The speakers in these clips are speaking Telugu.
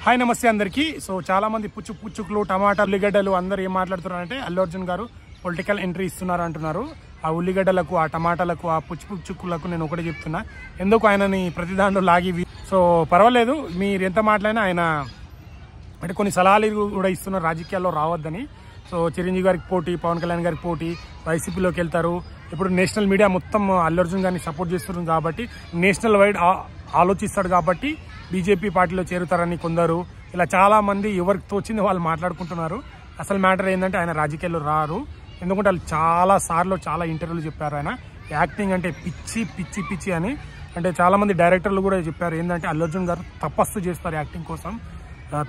హాయ్ నమస్తే అందరికీ. సో చాలా మంది పుచ్చుకులు టమాటా ఉల్లిగడ్డలు అందరూ ఏం మాట్లాడుతున్నారంటే అల్లు అర్జున్ గారు పొలిటికల్ ఎంట్రీ ఇస్తున్నారు అంటున్నారు. ఆ ఉల్లిగడ్డలకు ఆ టమాటాలకు ఆ పుచ్చుకులకు నేను ఒకటే చెప్తున్నా, ఎందుకు ఆయనని ప్రతి దాంట్లో లాగి. సో పర్వాలేదు మీరు ఎంత మాట్లాడినా ఆయన అంటే కొన్ని సలహాలు కూడా ఇస్తున్నారు రాజకీయాల్లో రావద్దని. సో చిరంజీవి గారికి పోటీ, పవన్ కళ్యాణ్ గారికి పోటీ, వైసీపీలోకి వెళ్తారు. ఇప్పుడు నేషనల్ మీడియా మొత్తం అల్లు అర్జున్ గారిని సపోర్ట్ చేస్తున్నారు కాబట్టి నేషనల్ వైడ్ ఆలోచిస్తాడు కాబట్టి బీజేపీ పార్టీలో చేరుతారని కొందరు, ఇలా చాలా మంది ఎవరికి తోచింది వాళ్ళు మాట్లాడుకుంటున్నారు. అసలు మ్యాటర్ ఏంటంటే ఆయన రాజకీయాల్లో రారు. ఎందుకంటే వాళ్ళు చాలా ఇంటర్వ్యూలు చెప్పారు ఆయన యాక్టింగ్ అంటే పిచ్చి అని. అంటే చాలా మంది డైరెక్టర్లు కూడా చెప్పారు ఏంటంటే అల్లు అర్జున్ గారు తపస్సు చేస్తారు యాక్టింగ్ కోసం.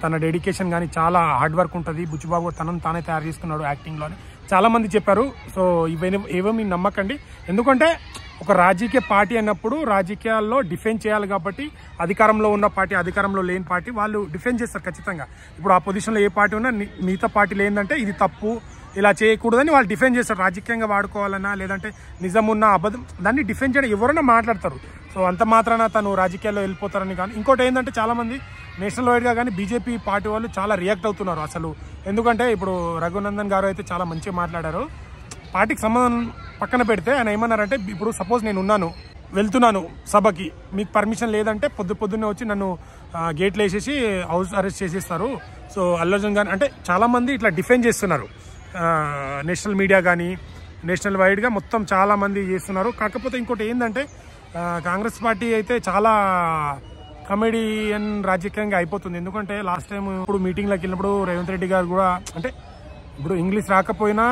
తన డెడికేషన్ కానీ చాలా హార్డ్ వర్క్ ఉంటుంది. బుచ్చిబాబు తనను తానే తయారు చేసుకున్నాడు యాక్టింగ్లో అని చాలా మంది చెప్పారు. సో ఏవో మీరు నమ్మకండి. ఎందుకంటే ఒక రాజకీయ పార్టీ అన్నప్పుడు రాజకీయాల్లో డిఫెండ్ చేయాలి కాబట్టి అధికారంలో ఉన్న పార్టీ, అధికారంలో లేని పార్టీ వాళ్ళు డిఫెండ్ చేస్తారు ఖచ్చితంగా. ఇప్పుడు ఆ పొజిషన్లో ఏ పార్టీ ఉన్నా మిగతా పార్టీలు ఏంటంటే ఇది తప్పు, ఇలా చేయకూడదని వాళ్ళు డిఫెండ్ చేస్తారు. రాజకీయంగా వాడుకోవాలన్నా లేదంటే నిజం ఉన్న అబద్ధం దాన్ని డిఫెండ్ చేయడం ఎవరైనా మాట్లాడతారు. సో అంత మాత్రాన తను రాజకీయాల్లో వెళ్ళిపోతారని. కానీ ఇంకోటి ఏంటంటే చాలామంది నేషనల్ వైడ్గా కానీ బీజేపీ పార్టీ వాళ్ళు చాలా రియాక్ట్ అవుతున్నారు అసలు. ఎందుకంటే ఇప్పుడు రఘునందన్ గారు అయితే చాలా మంచిగా మాట్లాడారు. పార్టీకి సంబంధం పక్కన పెడితే ఆయన ఏమన్నారంటే, ఇప్పుడు సపోజ్ నేను వెళ్తున్నాను సభకి, మీకు పర్మిషన్ లేదంటే పొద్దున్నే వచ్చి నన్ను గేట్లు వేసేసి హౌస్ అరెస్ట్ చేసేస్తారు. సో అల్లు అర్జున్ గారు అంటే చాలామంది ఇట్లా డిఫెండ్ చేస్తున్నారు. నేషనల్ మీడియా కానీ నేషనల్ వైడ్గా మొత్తం చాలామంది చేస్తున్నారు. కాకపోతే ఇంకోటి ఏంటంటే కాంగ్రెస్ పార్టీ అయితే చాలా కమెడియన్ రాజకీయంగా అయిపోతుంది. ఎందుకంటే లాస్ట్ టైం ఇప్పుడు మీటింగ్లోకి వెళ్ళినప్పుడు రేవంత్ రెడ్డి గారు కూడా అంటే ఇప్పుడు ఇంగ్లీష్ రాకపోయినా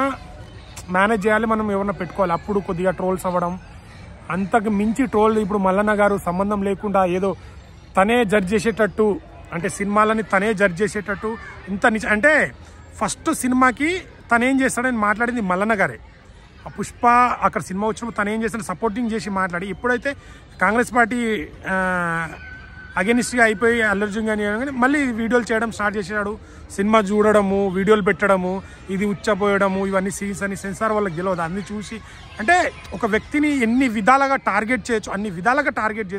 మేనేజ్ చేయాలి, మనం ఎవరన్నా పెట్టుకోవాలి. అప్పుడు కొద్దిగా ట్రోల్స్ అవ్వడం, అంతకు మించి ట్రోల్. ఇప్పుడు మల్లన్న గారు సంబంధం లేకుండా ఏదో తనే జడ్జ్ చేసేటట్టు, అంటే సినిమాలని తనే జడ్జ్ చేసేటట్టు ఇంత అంటే ఫస్ట్ సినిమాకి తనేం చేస్తాడని మాట్లాడింది మల్లన్న గారే. ఆ పుష్ప అక్కడ సినిమా వచ్చినప్పుడు తనేం చేస్తాడు సపోర్టింగ్ చేసి మాట్లాడి, ఎప్పుడైతే కాంగ్రెస్ పార్టీ అగెనిస్ట్గా అయిపోయి అల్లు అర్జున్ గాని మళ్ళీ వీడియోలు చేయడం స్టార్ట్ చేసాడు. సినిమా చూడడము, వీడియోలు పెట్టడము, ఇది ఉచ్చపోయడము, ఇవన్నీ సీన్స్ అని సెన్సార్ వాళ్ళకి గెలవదు. అన్ని చూసి అంటే ఒక వ్యక్తిని ఎన్ని విధాలుగా టార్గెట్ చేయొచ్చు అన్ని విధాలుగా టార్గెట్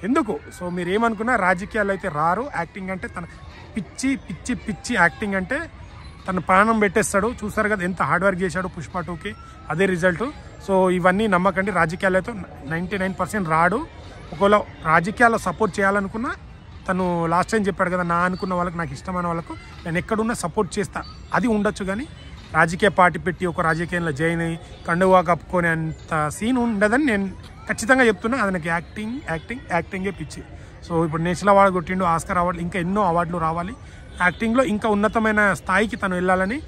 ఎందుకు. సో మీరు ఏమనుకున్నా రాజకీయాలు అయితే రారు. యాక్టింగ్ అంటే తన పిచ్చి యాక్టింగ్ అంటే తన ప్రాణం పెట్టేస్తాడు. చూసారు కదా ఎంత హార్డ్ వర్క్ చేశాడు పుష్ప 2కి, అదే రిజల్ట్. సో ఇవన్నీ నమ్మకండి. రాజకీయాలు అయితే 99% రాడు. ఒకవేళ రాజకీయాల్లో సపోర్ట్ చేయాలనుకున్నా తను లాస్ట్ టైం చెప్పాడు కదా, నా అనుకున్న వాళ్ళకి, నాకు ఇష్టమైన వాళ్ళకు నేను ఎక్కడున్నా సపోర్ట్ చేస్తా, అది ఉండొచ్చు. కానీ రాజకీయ పార్టీ పెట్టి ఒక రాజకీయంలో జాయిన్ అయ్యి కండువా కప్పుకొని అంత సీన్ ఉండదని నేను ఖచ్చితంగా చెప్తున్నా. అది నాకు యాక్టింగే పిచ్చి. సో ఇప్పుడు నేషనల్ అవార్డు కొట్టిండు, ఆస్కార్ అవార్డు, ఇంకా ఎన్నో అవార్డులు రావాలి. యాక్టింగ్లో ఇంకా ఉన్నతమైన స్థాయికి తను వెళ్ళాలని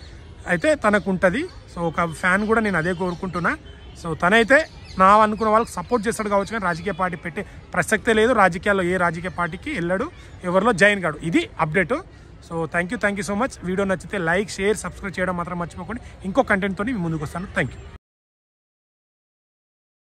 అయితే తనకు ఉంటుంది. సో ఒక ఫ్యాన్ కూడా నేను అదే కోరుకుంటున్నా. సో తనైతే నా అనుకున్న వాళ్ళకి సపోర్ట్ చేస్తాడు కావచ్చు, కానీ రాజకీయ పార్టీ పెట్టే ప్రసక్తే లేదు. రాజకీయాల్లో ఏ రాజకీయ పార్టీకి వెళ్ళాడు, ఎవరిలో జాయిన్ కాడు. ఇది update. So thank you so much. Video నచ్చితే లైక్, షేర్, సబ్స్క్రైబ్ చేయడం మాత్రం మర్చిపోకండి. ఇంకో కంటెంట్తో ముందుకు వస్తాను. Thank you.